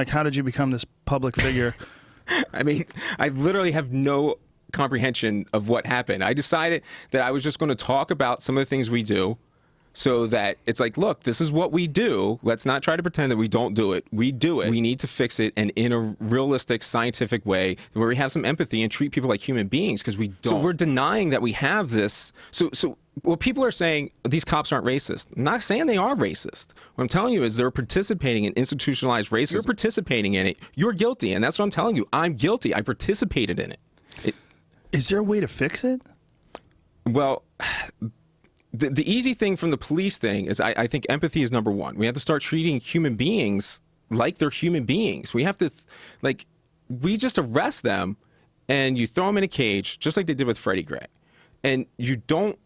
Like, how did you become this public figure? I mean, I literally have no comprehension of what happened. I decided that I was just going to talk about some of the things we do so that it's like, look, this is what we do. Let's not try to pretend that we don't do it. We do it. We need to fix it, and in a realistic, scientific way where we have some empathy and treat people like human beings, because we don't. So we're denying that we have this. So what people are saying, these cops aren't racist. I'm not saying they are racist. What I'm telling you is they're participating in institutionalized racism. You're participating in it. You're guilty, and that's what I'm telling you. I'm guilty. I participated in it. Is there a way to fix it? Well, the easy thing from the police thing is I think empathy is number one. We have to start treating human beings like they're human beings. We have to, we just arrest them and you throw them in a cage, just like they did with Freddie Gray. And you don't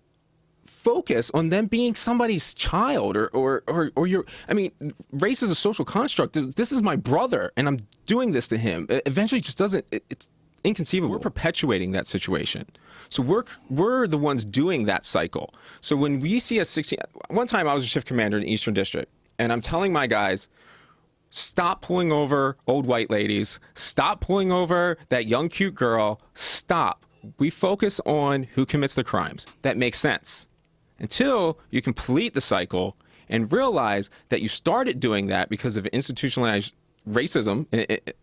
focus on them being somebody's child or your, I mean, race is a social construct. This is my brother and I'm doing this to him. Eventually it just doesn't, it's inconceivable. We're perpetuating that situation. So we're the ones doing that cycle. So when we see a 16, one time I was a shift commander in the Eastern District, and I'm telling my guys, stop pulling over old white ladies, stop pulling over that young cute girl, stop. We focus on who commits the crimes. That makes sense. Until you complete the cycle and realize that you started doing that because of institutionalized racism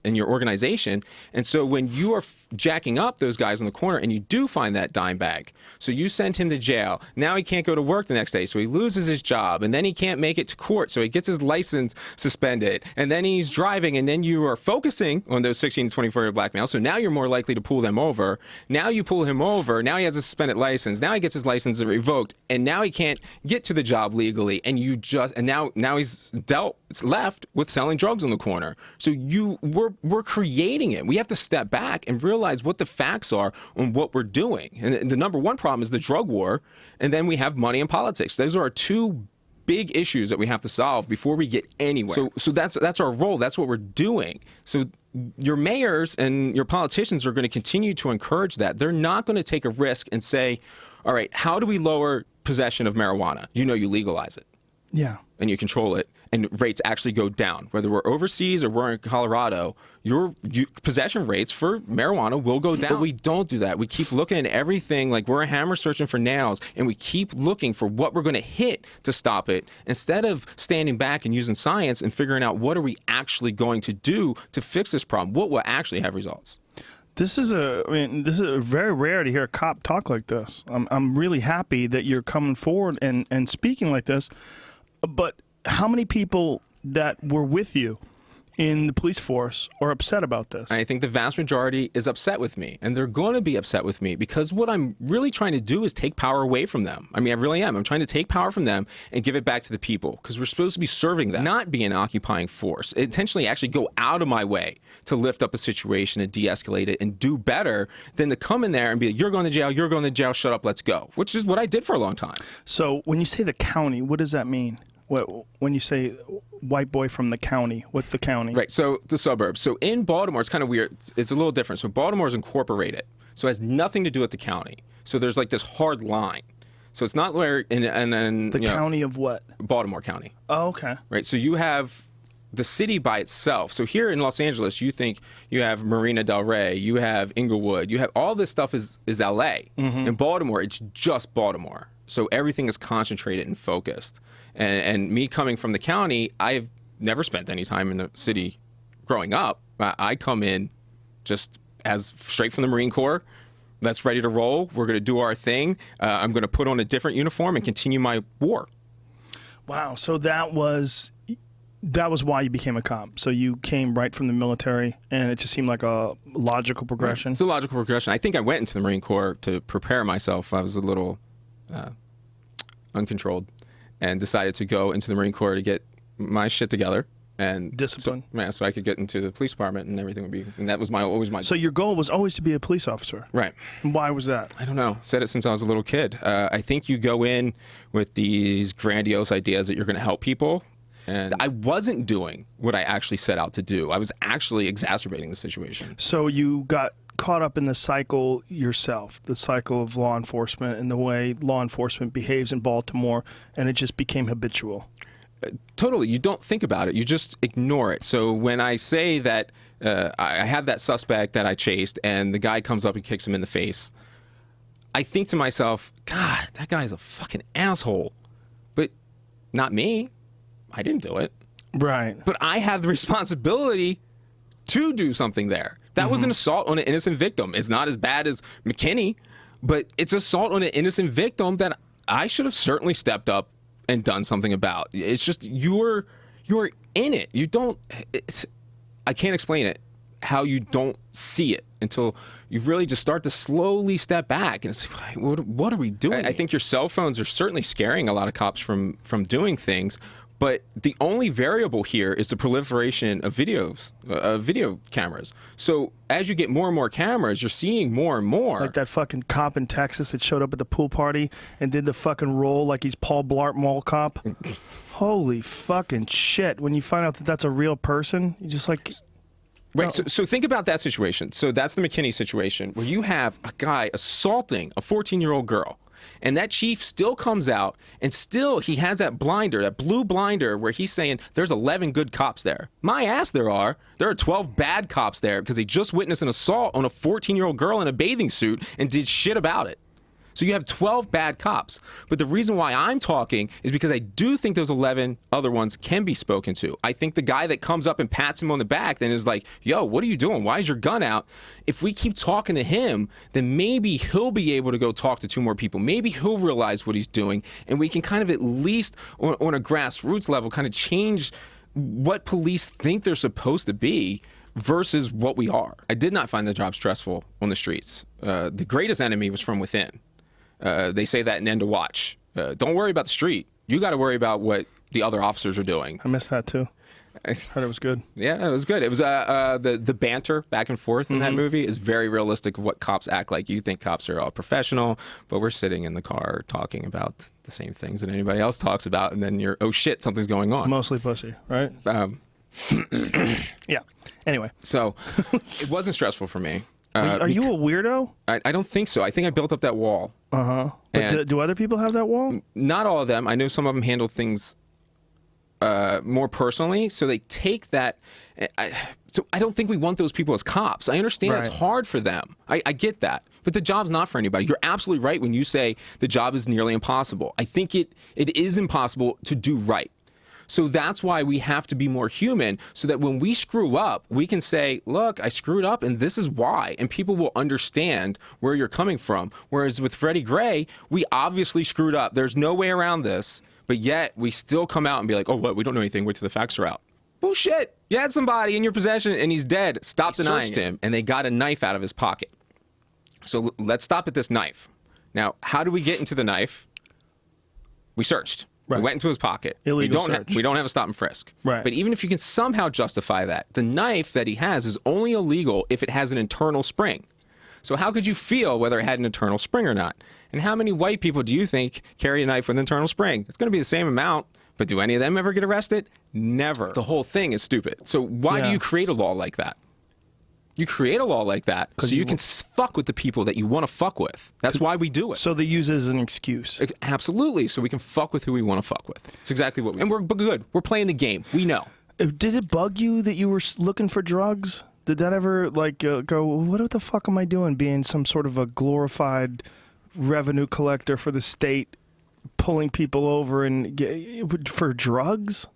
in your organization. And so when you are jacking up those guys in the corner and you do find that dime bag, so you send him to jail, now he can't go to work the next day, so he loses his job, and then he can't make it to court, so he gets his license suspended, and then he's driving, and then you are focusing on those 16 to 24-year-old black males, so now you're more likely to pull them over. Now you pull him over, now he has a suspended license, now he gets his license revoked, and now he can't get to the job legally, and now he's left with selling drugs on the corner. So we're creating it. We have to step back and realize what the facts are on what we're doing. And the number one problem is the drug war, and then we have money and politics. Those are our two big issues that we have to solve before we get anywhere. So that's our role. That's what we're doing. So your mayors and your politicians are going to continue to encourage that. They're not going to take a risk and say, all right, how do we lower possession of marijuana? You legalize it. Yeah. And you control it, and rates actually go down. Whether we're overseas or we're in Colorado, your possession rates for marijuana will go down. But we don't do that. We keep looking at everything like we're a hammer searching for nails, and we keep looking for what we're going to hit to stop it, instead of standing back and using science and figuring out what are we actually going to do to fix this problem, what will actually have results. This is very rare to hear a cop talk like this. I'm really happy that you're coming forward and speaking like this. But how many people that were with you in the police force are upset about this? I think the vast majority is upset with me, and they're going to be upset with me because what I'm really trying to do is take power away from them. I mean, I really am. I'm trying to take power from them and give it back to the people, because we're supposed to be serving them, not be an occupying force. Intentionally actually go out of my way to lift up a situation and de-escalate it and do better than to come in there and be like, you're going to jail, shut up, let's go, which is what I did for a long time. So when you say the county, what does that mean? When you say white boy from the county, what's the county? Right, so the suburbs. So in Baltimore, it's kind of weird. It's a little different. So Baltimore is incorporated, so it has nothing to do with the county. So there's like this hard line. So it's not where, and then the county of what? Baltimore County. Oh, okay. Right, so you have the city by itself. So here in Los Angeles, you think you have Marina Del Rey, you have Inglewood, you have all this stuff is LA. Mm-hmm. In Baltimore, it's just Baltimore. So everything is concentrated and focused. And me coming from the county, I've never spent any time in the city growing up. I come in just as straight from the Marine Corps. That's ready to roll. We're going to do our thing. I'm going to put on a different uniform and continue my war. Wow. So that was why you became a cop. So you came right from the military, and it just seemed like a logical progression. Right. It's a logical progression. I think I went into the Marine Corps to prepare myself. I was a little uncontrolled, and decided to go into the Marine Corps to get my shit together and discipline. So I could get into the police department and everything would be. And that was always my. So your goal was always to be a police officer, right? And why was that? I don't know. Said it since I was a little kid. I think you go in with these grandiose ideas that you're going to help people, and I wasn't doing what I actually set out to do. I was actually exacerbating the situation. So you got caught up in the cycle yourself, the cycle of law enforcement and the way law enforcement behaves in Baltimore, and it just became habitual. Totally. You don't think about it. You just ignore it. So when I say that I have that suspect that I chased and the guy comes up and kicks him in the face, I think to myself, God, that guy's a fucking asshole. But not me. I didn't do it. Right. But I have the responsibility to do something there. That was an assault on an innocent victim. It's not as bad as McKinney, but it's assault on an innocent victim that I should have certainly stepped up and done something about. It's just you're in it. You don't. I can't explain it. How you don't see it until you really just start to slowly step back, and it's like, what are we doing? I think your cell phones are certainly scaring a lot of cops from doing things. But the only variable here is the proliferation of video cameras. So as you get more and more cameras, you're seeing more and more. Like that fucking cop in Texas that showed up at the pool party and did the fucking roll like he's Paul Blart Mall Cop. Holy fucking shit. When you find out that that's a real person, you just like... Right, so think about that situation. So that's the McKinney situation where you have a guy assaulting a 14-year-old girl. And that chief still comes out and still he has that blinder, that blue blinder where he's saying there's 11 good cops there. My ass there are 12 bad cops there because they just witnessed an assault on a 14-year-old girl in a bathing suit and did shit about it. So you have 12 bad cops. But the reason why I'm talking is because I do think those 11 other ones can be spoken to. I think the guy that comes up and pats him on the back then is like, yo, what are you doing? Why is your gun out? If we keep talking to him, then maybe he'll be able to go talk to 2 more people. Maybe he'll realize what he's doing. And we can kind of at least on a grassroots level kind of change what police think they're supposed to be versus what we are. I did not find the job stressful on the streets. The greatest enemy was from within. They say that in End of Watch. Don't worry about the street. You got to worry about what the other officers are doing. I missed that too. I heard it was good. Yeah, it was good. It was the banter back and forth in that movie is very realistic of what cops act like. You think cops are all professional, but we're sitting in the car talking about the same things that anybody else talks about, and then you're, oh shit, something's going on. Mostly pussy, right? Yeah. Anyway. So it wasn't stressful for me. Are you a weirdo? I don't think so. I think I built up that wall. Uh-huh. But do other people have that wall? Not all of them. I know some of them handle things more personally, so they take that. So I don't think we want those people as cops. I understand it's hard for them. I get that. But the job's not for anybody. You're absolutely right when you say the job is nearly impossible. I think it is impossible to do right. So that's why we have to be more human so that when we screw up, we can say, look, I screwed up and this is why. And people will understand where you're coming from. Whereas with Freddie Gray, we obviously screwed up. There's no way around this. But yet we still come out and be like, oh, what? We don't know anything. Wait till the facts are out. Bullshit. You had somebody in your possession and he's dead. Stop denying him. And they got a knife out of his pocket. So let's stop at this knife. Now, how do we get into the knife? We searched. Right. We went into his pocket. Illegal search. We don't have a stop and frisk. Right. But even if you can somehow justify that, the knife that he has is only illegal if it has an internal spring. So how could you feel whether it had an internal spring or not? And how many white people do you think carry a knife with an internal spring? It's going to be the same amount, but do any of them ever get arrested? Never. The whole thing is stupid. So why do you create a law like that? You create a law like that so you can fuck with the people that you want to fuck with. That's why we do it. So they use it as an excuse. Absolutely. So we can fuck with who we want to fuck with. It's exactly what we... And we're good. We're playing the game. We know. Did it bug you that you were looking for drugs? Did that ever, like, go, what the fuck am I doing being some sort of a glorified revenue collector for the state, pulling people over for drugs?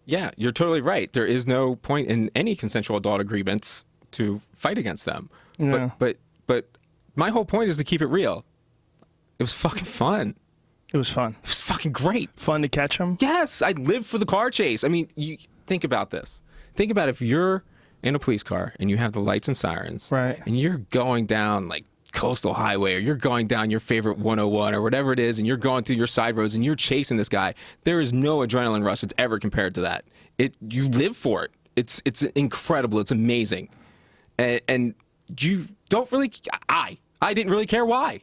Yeah, you're totally right. There is no point in any consensual adult agreements to fight against them. Yeah. But my whole point is to keep it real. It was fucking fun. It was fun. It was fucking great. Fun to catch them? Yes, I lived for the car chase. I mean, you think about this. Think about if you're in a police car and you have the lights and sirens, right? And you're going down like Coastal Highway, or you're going down your favorite 101 or whatever it is, and you're going through your side roads and you're chasing this guy. There is no adrenaline rush that's ever compared to that. You live for it. It's incredible. It's amazing. And you don't really... I didn't really care why.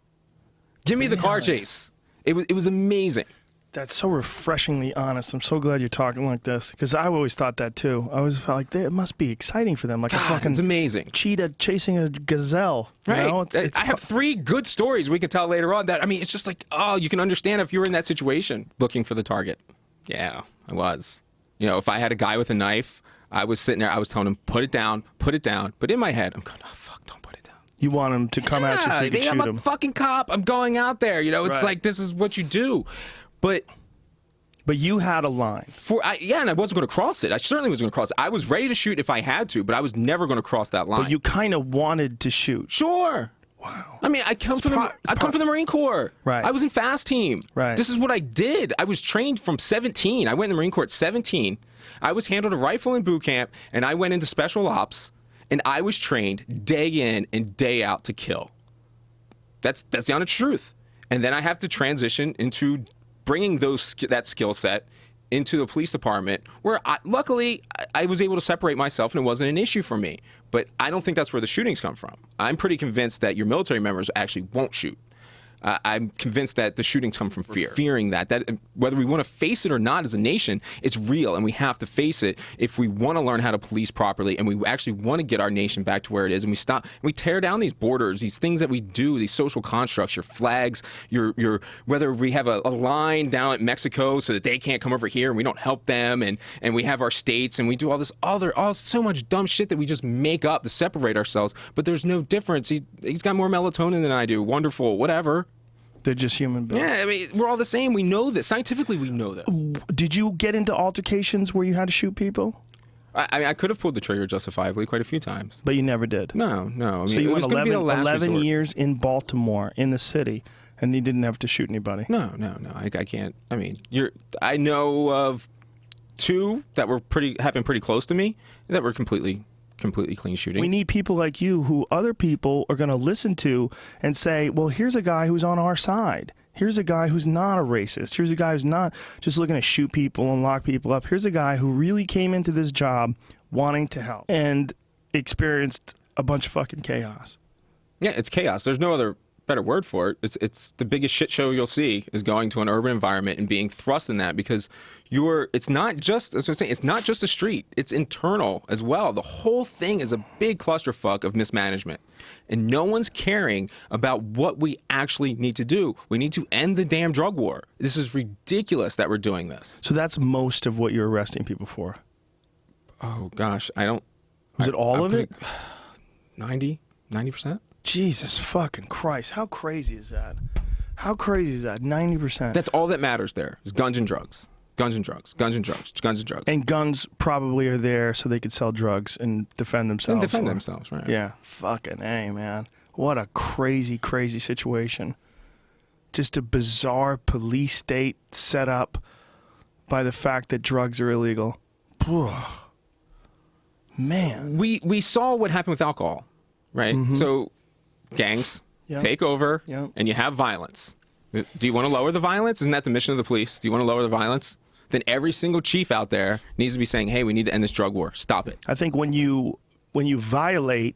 Give me the car chase. It was amazing. That's so refreshingly honest. I'm so glad you're talking like this, because I always thought that too. I always felt like it must be exciting for them, like a fucking it's amazing. Cheetah chasing a gazelle. Right. You know? I have 3 good stories we can tell later on. That, I mean, it's just like, oh, you can understand if you were in that situation looking for the target. Yeah, I was. You know, if I had a guy with a knife, I was sitting there, I was telling him, put it down, put it down. But in my head, I'm going, oh, fuck, don't put it down. You want him to come at you so you can shoot I'm him. a fucking cop. I'm going out there. You know, it's Right. like, this is what you do. But you had a line. and I wasn't going to cross it. I certainly was going to cross it. I was ready to shoot if I had to, but I was never going to cross that line. But you kind of wanted to shoot. Sure. Wow. I mean, I come from the Marine Corps. Right. I was in fast team. Right. This is what I did. I was trained from 17. I went in the Marine Corps at 17. I was handled a rifle in boot camp, and I went into special ops, and I was trained day in and day out to kill. That's the honest truth. And then I have to transition into bringing that skill set into the police department, where luckily I was able to separate myself and it wasn't an issue for me. But I don't think that's where the shootings come from. I'm pretty convinced that your military members actually won't shoot. I'm convinced that the shootings come from fear. Fearing that whether we want to face it or not as a nation, it's real, and we have to face it if we want to learn how to police properly, and we actually want to get our nation back to where it is, and we tear down these borders, these things that we do, these social constructs, your flags, your whether we have a line down at Mexico so that they can't come over here and we don't help them, and we have our states, and we do all this so much dumb shit that we just make up to separate ourselves, but there's no difference. He's got more melatonin than I do. Wonderful, whatever. They're just human beings. Yeah, I mean, we're all the same. We know this. Scientifically, we know this. Did you get into altercations where you had to shoot people? I mean, I could have pulled the trigger justifiably quite a few times. But you never did? No. I mean, So you it was went going to be the last 11 resort. years in Baltimore, in the city, and you didn't have to shoot anybody? No. I can't. I mean, I know of two that were happened pretty close to me that were completely clean shooting. We need people like you who other people are going to listen to and say, well, here's a guy who's on our side. Here's a guy who's not a racist. Here's a guy who's not just looking to shoot people and lock people up. Here's a guy who really came into this job wanting to help and experienced a bunch of fucking chaos. Yeah, it's chaos. There's no other better word for it. It's the biggest shit show you'll see is going to an urban environment and being thrust in that, because it's not just, as I'm saying, it's not just a street, it's internal as well. The whole thing is a big clusterfuck of mismanagement, and no one's caring about what we actually need to do. We need to end the damn drug war. This is ridiculous that we're doing this. So that's most of what you're arresting people for. Oh gosh, I don't. Was it all of it? 90%. Jesus fucking Christ. How crazy is that? How crazy is that? 90%. That's all that matters there is guns and drugs. Guns and drugs. Guns and drugs. Guns and drugs. And guns probably are there so they could sell drugs and defend themselves. And defend themselves, right. Yeah. Fucking A, man. What a crazy, crazy situation. Just a bizarre police state set up by the fact that drugs are illegal. Man. We saw what happened with alcohol, right? Mm-hmm. So gangs take over and you have violence. Do you want to lower the violence? Isn't that the mission of the police? Do you want to lower the violence? Then every single chief out there needs to be saying, hey, we need to end this drug war. Stop it. I think when you violate,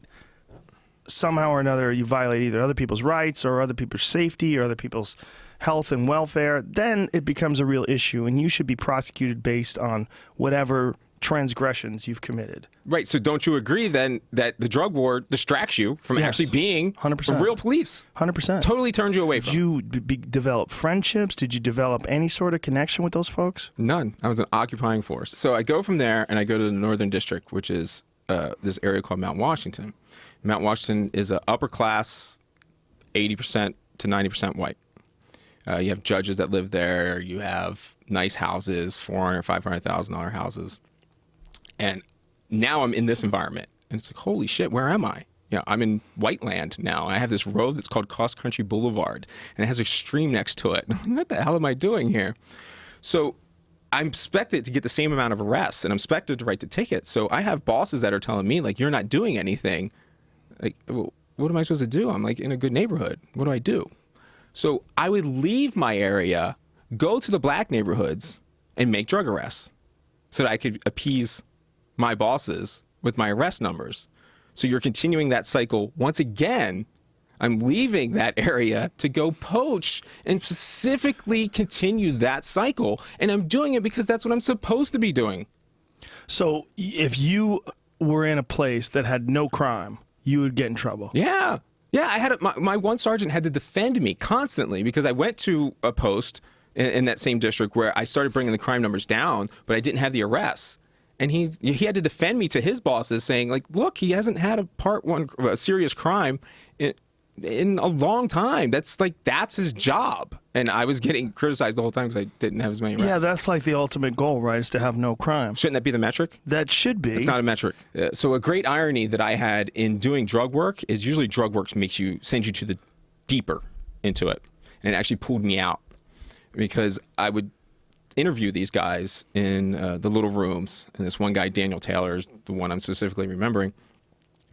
somehow or another, you violate either other people's rights or other people's safety or other people's health and welfare, then it becomes a real issue, and you should be prosecuted based on whatever transgressions you've committed. Right. So don't you agree then that the drug war distracts you from actually being 100%. real police? 100%. Totally turns you away Did from. you develop friendships? Did you develop any sort of connection with those folks? None. I was an occupying force. So I go from there and I go to the Northern District, which is this area called Mount Washington. Mount Washington is an upper class, 80% to 90% white. You have judges that live there. You have nice houses, $400,000, $500,000 houses. And now I'm in this environment. And it's like, holy shit, where am I? I'm in white land now. I have this road that's called Cross Country Boulevard, and it has a stream next to it. What the hell am I doing here? So I'm expected to get the same amount of arrests, and I'm expected to write the tickets. So I have bosses that are telling me, like, you're not doing anything. Like, well, what am I supposed to do? I'm like in a good neighborhood. What do I do? So I would leave my area, go to the black neighborhoods, and make drug arrests so that I could appease my bosses with my arrest numbers. So you're continuing that cycle once again. I'm leaving that area to go poach and specifically continue that cycle. And I'm doing it because that's what I'm supposed to be doing. So if you were in a place that had no crime, you would get in trouble. Yeah. I had my one sergeant had to defend me constantly because I went to a post in that same district where I started bringing the crime numbers down, but I didn't have the arrests. And he had to defend me to his bosses, saying like, look, he hasn't had a serious crime in a long time. That's his job. And I was getting criticized the whole time because I didn't have as many arrests. Yeah, that's like the ultimate goal, right? Is to have no crime. Shouldn't that be the metric? That should be. It's not a metric. So a great irony that I had in doing drug work is usually drug work sends you to the deeper into it. And it actually pulled me out because I would interview these guys in the little rooms. And this one guy, Daniel Taylor, is the one I'm specifically remembering.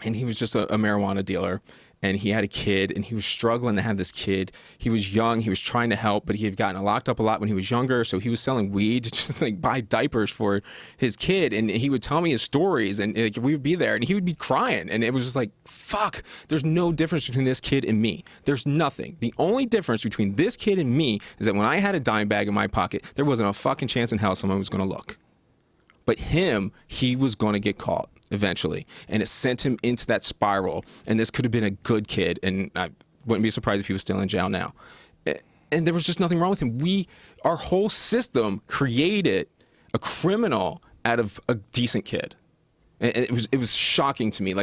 And he was just a marijuana dealer. And he had a kid, and he was struggling to have this kid. He was young. He was trying to help, but he had gotten locked up a lot when he was younger. So he was selling weed to just buy diapers for his kid. And he would tell me his stories, and we would be there, and he would be crying. And it was just like, fuck, there's no difference between this kid and me. There's nothing. The only difference between this kid and me is that when I had a dime bag in my pocket, there wasn't a fucking chance in hell someone was going to look. But he was going to get caught eventually, and it sent him into that spiral. And this could have been a good kid, and I wouldn't be surprised if he was still in jail now. And there was just nothing wrong with him. Our whole system created a criminal out of a decent kid, and it was shocking to me.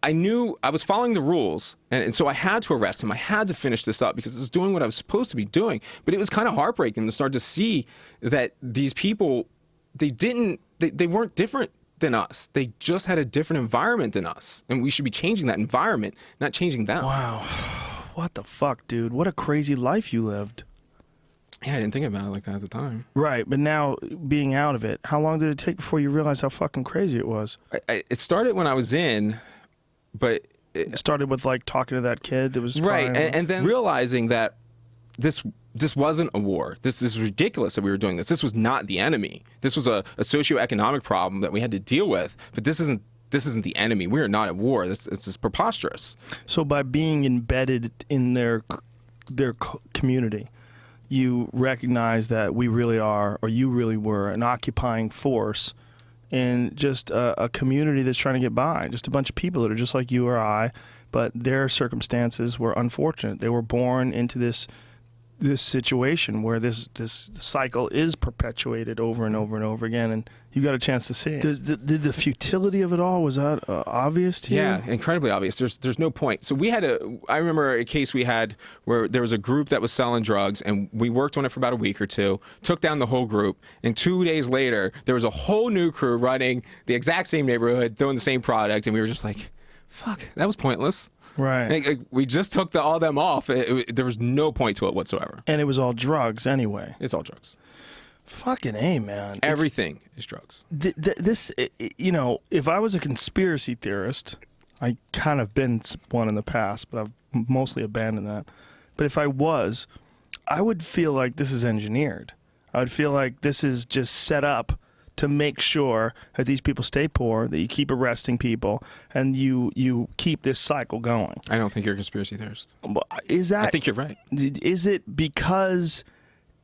I knew I was following the rules, and so I had to arrest him. I had to finish this up because I was doing what I was supposed to be doing. But it was kind of heartbreaking to start to see that these people, they weren't different than us. They just had a different environment than us, and we should be changing that environment, not changing them. Wow. What the fuck, dude? What a crazy life you lived. Yeah, I didn't think about it like that at the time. Right, but now being out of it, how long did it take before you realized how fucking crazy it was? It started when I was in, but It started with talking to that kid that was right, crying. and then realizing that this wasn't a war. This is ridiculous that we were doing this. This was not the enemy. This was a socioeconomic problem that we had to deal with. But this isn't the enemy. We are not at war. It's just preposterous. So by being embedded in their community, you recognize that we really are, or you really were, an occupying force in just a community that's trying to get by. Just a bunch of people that are just like you or I, but their circumstances were unfortunate. They were born into this situation where this cycle is perpetuated over and over and over again, and you got a chance to see it. Did the futility of it all, was that obvious to you? Yeah, incredibly obvious. There's no point. So I remember a case we had where there was a group that was selling drugs, and we worked on it for about a week or two, took down the whole group, and 2 days later, there was a whole new crew running the exact same neighborhood, doing the same product, and we were just like, fuck, that was pointless. Right. We just took all them off. There was no point to it whatsoever. And it was all drugs anyway. It's all drugs. Fucking A, man. Everything is drugs. If I was a conspiracy theorist, I kind of been one in the past, but I've mostly abandoned that. But if I was, I would feel like this is engineered. I would feel like this is just set up to make sure that these people stay poor, that you keep arresting people, and you keep this cycle going. I don't think you're a conspiracy theorist. Is that? I think you're right. Is it because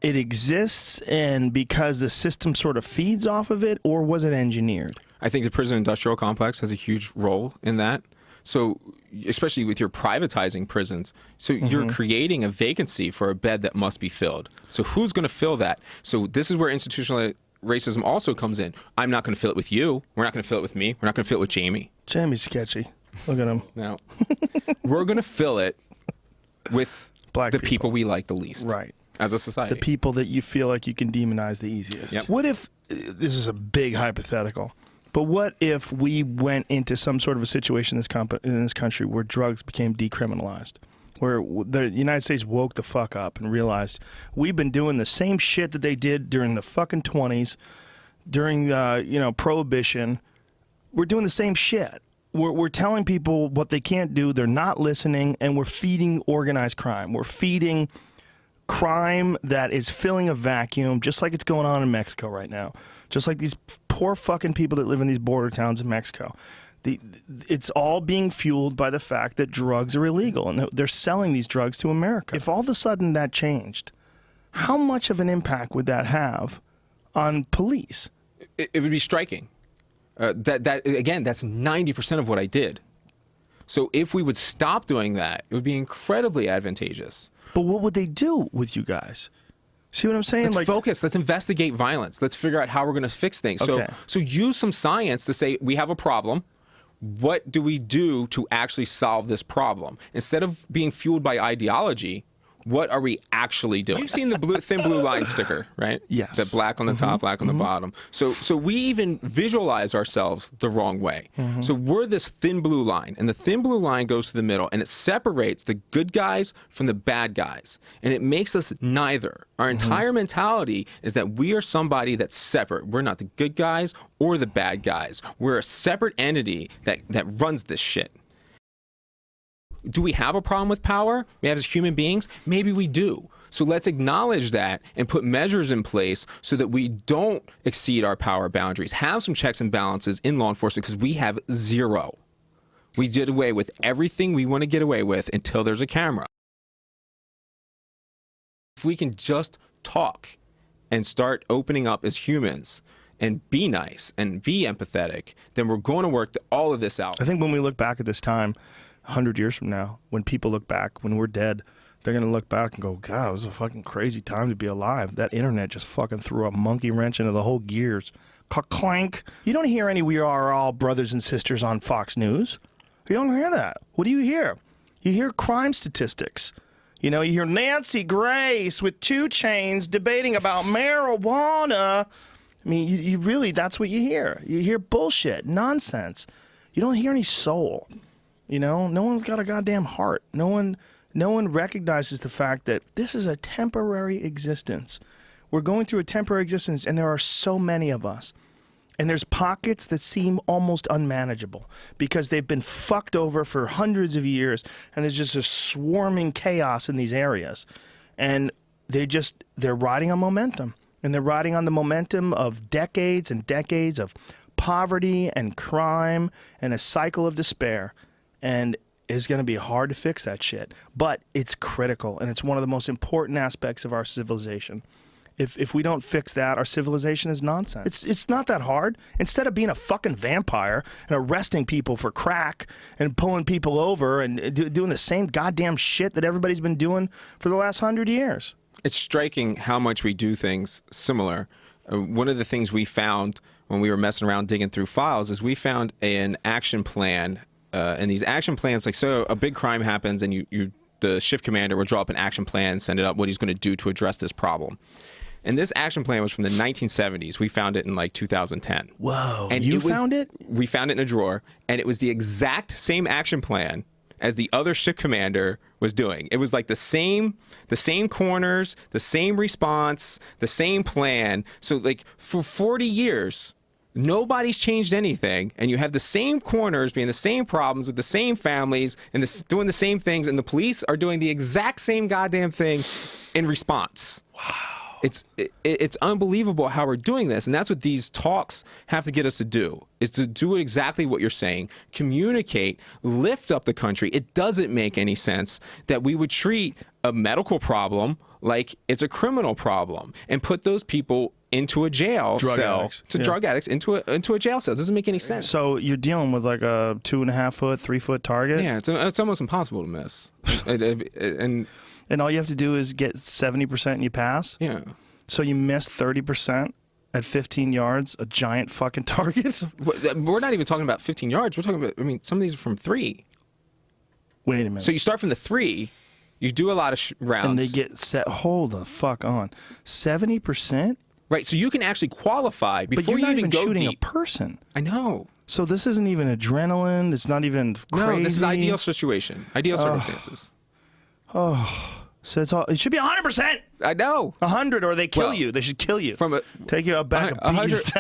it exists and because the system sort of feeds off of it, or was it engineered? I think the prison industrial complex has a huge role in that. So, especially with your privatizing prisons, so you're creating a vacancy for a bed that must be filled. So who's going to fill that? So this is where institutional racism also comes in. I'm not going to fill it with you. We're not going to fill it with me. We're not going to fill it with Jamie. Jamie's sketchy. Look at him. No. We're going to fill it with the people we like the least. Right. As a society. The people that you feel like you can demonize the easiest. Yep. What if, this is a big hypothetical, but what if we went into some sort of a situation in this country where drugs became decriminalized? Where the United States woke the fuck up and realized we've been doing the same shit that they did during the fucking 20s, during Prohibition. We're doing the same shit. We're telling people what they can't do. They're not listening, and we're feeding organized crime. We're feeding crime that is filling a vacuum, just like it's going on in Mexico right now. Just like these poor fucking people that live in these border towns in Mexico. It's all being fueled by the fact that drugs are illegal and they're selling these drugs to America. If all of a sudden that changed, how much of an impact would that have on police? It would be striking. Again, that's 90% of what I did. So if we would stop doing that, it would be incredibly advantageous. But what would they do with you guys? See what I'm saying? Let's focus. Let's investigate violence. Let's figure out how we're going to fix things. Okay. So use some science to say we have a problem. What do we do to actually solve this problem? Instead of being fueled by ideology, what are we actually doing? You've seen the thin blue line sticker, right? Yes. The black on the top, black on the bottom. So we even visualize ourselves the wrong way. So we're this thin blue line, and the thin blue line goes to the middle, and it separates the good guys from the bad guys, and it makes us neither. Our entire mentality is that we are somebody that's separate. We're not the good guys or the bad guys. We're a separate entity that runs this shit. Do we have a problem with power? We have as human beings? Maybe we do. So let's acknowledge that and put measures in place so that we don't exceed our power boundaries. Have some checks and balances in law enforcement, because we have zero. We did away with everything we want to get away with until there's a camera. If we can just talk and start opening up as humans and be nice and be empathetic, then we're going to work all of this out. I think when we look back at this time, 100 years from now, when people look back, when we're dead, they're going to look back and go, God, it was a fucking crazy time to be alive. That internet just fucking threw a monkey wrench into the whole gears. Clank. You don't hear any "we are all brothers and sisters" on Fox News. You don't hear that. What do you hear? You hear crime statistics. You know, you hear Nancy Grace with 2 Chainz debating about marijuana. I mean, you really, that's what you hear. You hear bullshit, nonsense. You don't hear any soul. You know, no one's got a goddamn heart. No one recognizes the fact that this is a temporary existence. We're going through a temporary existence, and there are so many of us. And there's pockets that seem almost unmanageable because they've been fucked over for hundreds of years, and there's just a swarming chaos in these areas. And they're riding on momentum. And they're riding on the momentum of decades and decades of poverty and crime and a cycle of despair. And it's going to be hard to fix that shit. But it's critical, and it's one of the most important aspects of our civilization. If we don't fix that, our civilization is nonsense. It's not that hard. Instead of being a fucking vampire and arresting people for crack and pulling people over and doing the same goddamn shit that everybody's been doing for the last 100 years. It's striking how much we do things similar. One of the things we found when we were messing around digging through files is we found an action plan. And these action plans, like, so a big crime happens and the shift commander will draw up an action plan, send it up, what he's going to do to address this problem. And this action plan was from the 1970s. We found it in like 2010. Whoa, and you found it? We found it in a drawer, and it was the exact same action plan as the other shift commander was doing. It was like the same corners, the same response, the same plan. So like for 40 years, nobody's changed anything, and you have the same corners being the same problems with the same families and doing the same things, and the police are doing the exact same goddamn thing in response. Wow. It's unbelievable how we're doing this, and that's what these talks have to get us to do, is to do exactly what you're saying. Communicate, lift up the country. It doesn't make any sense that we would treat a medical problem like it's a criminal problem and put those people into a jail cell, drug addicts into a jail cell. It doesn't make any sense. So you're dealing with like a 2.5 foot, 3 foot target? Yeah, it's almost impossible to miss. And all you have to do is get 70% and you pass? Yeah. So you miss 30% at 15 yards, a giant fucking target? We're not even talking about 15 yards. We're talking about, I mean, some of these are from 3. Wait a minute. So you start from the 3, you do a lot of rounds. And they get set, hold the fuck on. 70%? Right, so you can actually qualify before but you're you not even go shooting deep. A person. I know. So this isn't even adrenaline. It's not even crazy. No, this is ideal situation, ideal circumstances. So it's all. It should be 100%. I know. 100, or they kill you. They should kill you. Take you out back. 100.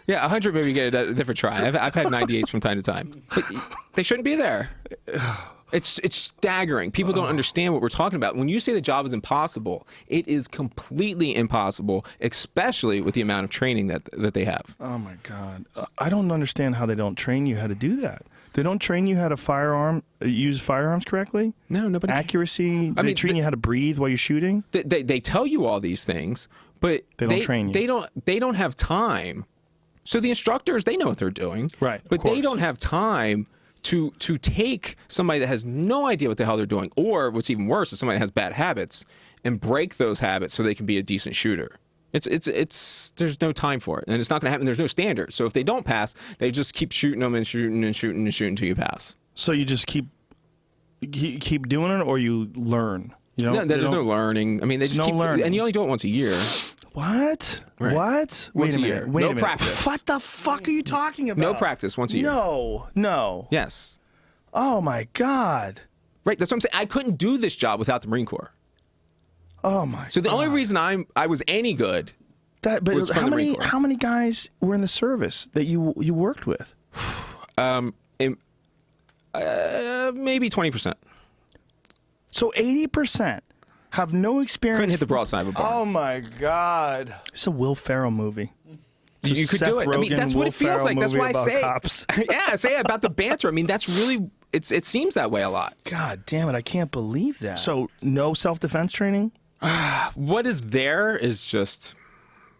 Yeah, 100. Maybe get a different try. I've had 98s from time to time. But they shouldn't be there. It's staggering. People don't understand what we're talking about. When you say the job is impossible, it is completely impossible, especially with the amount of training that they have. Oh my God, I don't understand how they don't train you how to do that. They don't train you how to use firearms correctly? No, nobody. Accuracy? They train you how to breathe while you're shooting? They tell you all these things, but they don't train you. They don't have time. So the instructors, they know what they're doing. Right. But they don't have time to take somebody that has no idea what the hell they're doing, or what's even worse is somebody that has bad habits, and break those habits so they can be a decent shooter. There's no time for it, and it's not going to happen. There's no standard. So if they don't pass, they just keep shooting them and shooting and shooting and shooting until you pass. So you just keep doing it, or you learn. You know, no, there's no learning. I mean, they just keep learning, and you only do it once a year. What? Right. What? Once a year. No practice. What the fuck are you talking about? No practice. Once a year. No. Yes. Oh my God. Right. That's what I'm saying. I couldn't do this job without the Marine Corps. Oh my. So the only reason I was any good. But was from the Marine Corps. How many guys were in the service that you worked with? Maybe 20%. So 80% have no experience. Couldn't hit the broadside of a barn. Oh my God. It's a Will Ferrell movie. You could Seth do it. I mean, Rogen, that's what Will it feels Ferrell like. That's movie why I about say. Cops. Yeah, I say about the banter. I mean, that's really. It seems that way a lot. God damn it! I can't believe that. So no self-defense training. What is there is just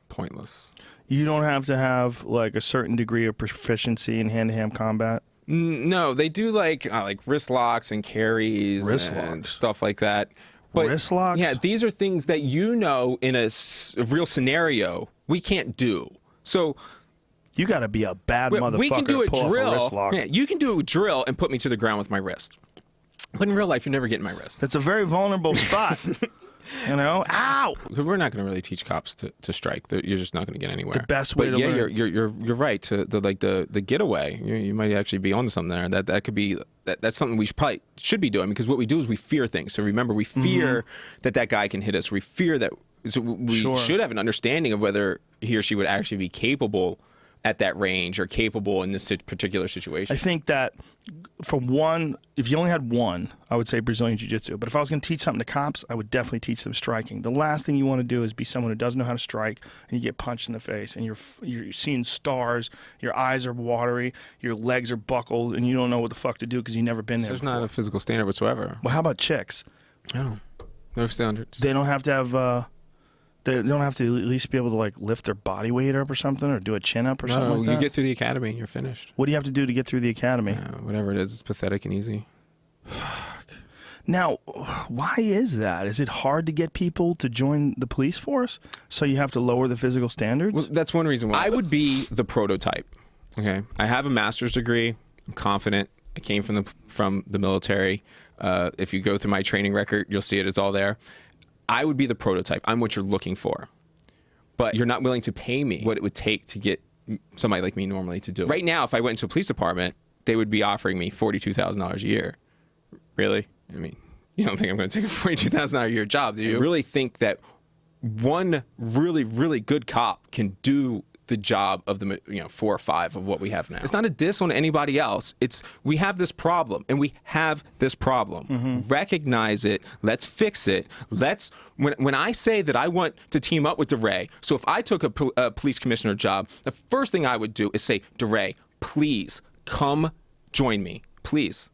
pointless. You don't have to have like a certain degree of proficiency in hand-to-hand combat. No, they do like wrist locks and carries and stuff like that. But, wrist locks? Yeah, these are things that in a real scenario we can't do. So you got to be a bad motherfucker. We can do a to pull drill. Off a wrist lock. Yeah, you can do a drill and put me to the ground with my wrist. But in real life, you're never getting my wrist. That's a very vulnerable spot. You know, ow! We're not going to really teach cops to strike. You're just not going to get anywhere. The best way to learn. You're right. The getaway, you might actually be onto something there. That could be that's something we should be doing, because what we do is we fear things. So remember, we fear that guy can hit us. We fear that. So we should have an understanding of whether he or she would actually be capable at that range or capable in this particular situation. I think that for one, if you only had one, I would say Brazilian Jiu-Jitsu. But if I was going to teach something to cops, I would definitely teach them striking. The last thing you want to do is be someone who doesn't know how to strike, and you get punched in the face, and you're seeing stars, your eyes are watery, your legs are buckled, and you don't know what the fuck to do because you've never been there. There's not a physical standard whatsoever. Well, how about chicks? No, no standards. They don't have to have. They don't have to at least be able to like lift their body weight up or something, or do a chin up or something like that? You get through the academy and you're finished. What do you have to do to get through the academy? Whatever it is, it's pathetic and easy. Now, why is that? Is it hard to get people to join the police force? So you have to lower the physical standards? Well, that's one reason why. I would be the prototype. Okay, I have a master's degree. I'm confident. I came from the military. If you go through my training record, you'll see it. It's all there. I would be the prototype. I'm what you're looking for. But you're not willing to pay me what it would take to get somebody like me normally to do it. Right now, if I went into a police department, they would be offering me $42,000 a year. Really? I mean, you don't think I'm going to take a $42,000 a year job, do you? I really think that one really, really good cop can do the job of the 4 or 5 of what we have now. It's not a diss on anybody else. It's we have this problem, and we have this problem. Recognize it. Let's fix it. When I say that I want to team up with DeRay, so if I took a police commissioner job, the first thing I would do is say, DeRay, please come join me, please,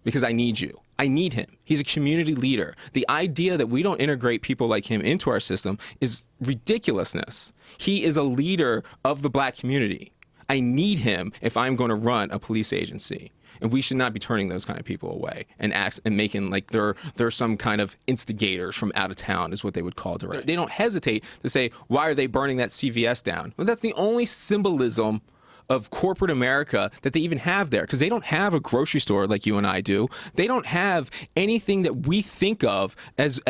because I need you. I need him. He's a community leader. The idea that we don't integrate people like him into our system is ridiculousness. He is a leader of the black community. I need him if I'm going to run a police agency. And we should not be turning those kind of people away and making like they're some kind of instigators from out of town is what they would call it. They don't hesitate to say, why are they burning that CVS down? Well, that's the only symbolism of corporate America that they even have there, because they don't have a grocery store like you and I do. They don't have anything that we think of as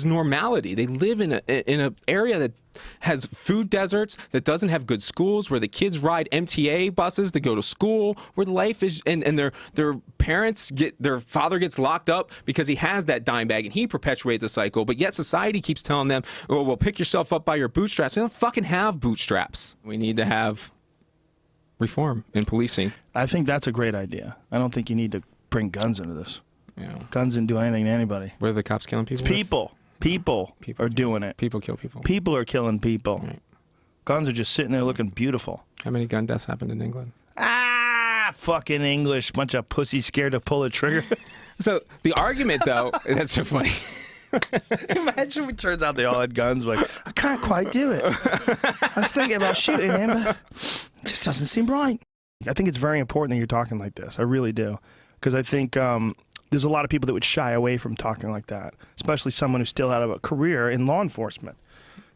normality. They live in an area that has food deserts, that doesn't have good schools, where the kids ride MTA buses to go to school, where life is, and their parents their father gets locked up because he has that dime bag and he perpetuates the cycle. But yet society keeps telling them, oh, well, pick yourself up by your bootstraps. They don't fucking have bootstraps. We need to have reform in policing. I think that's a great idea. I don't think you need to bring guns into this. Yeah. Guns didn't do anything to anybody. What are the cops killing people? It's people. People are doing it. People kill people. People are killing people. Right. Guns are just sitting there looking beautiful. How many gun deaths happened in England? Fucking English. Bunch of pussies scared to pull a trigger. So the argument, though, that's so funny. Imagine if it turns out they all had guns. Like, I can't quite do it. I was thinking about shooting him, but it just doesn't seem right. I think it's very important that you're talking like this. I really do. Because I think there's a lot of people that would shy away from talking like that, especially someone who's still out of a career in law enforcement,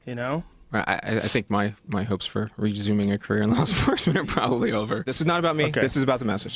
you know? I think my hopes for resuming a career in law enforcement are probably over. This is not about me. Okay. This is about the message.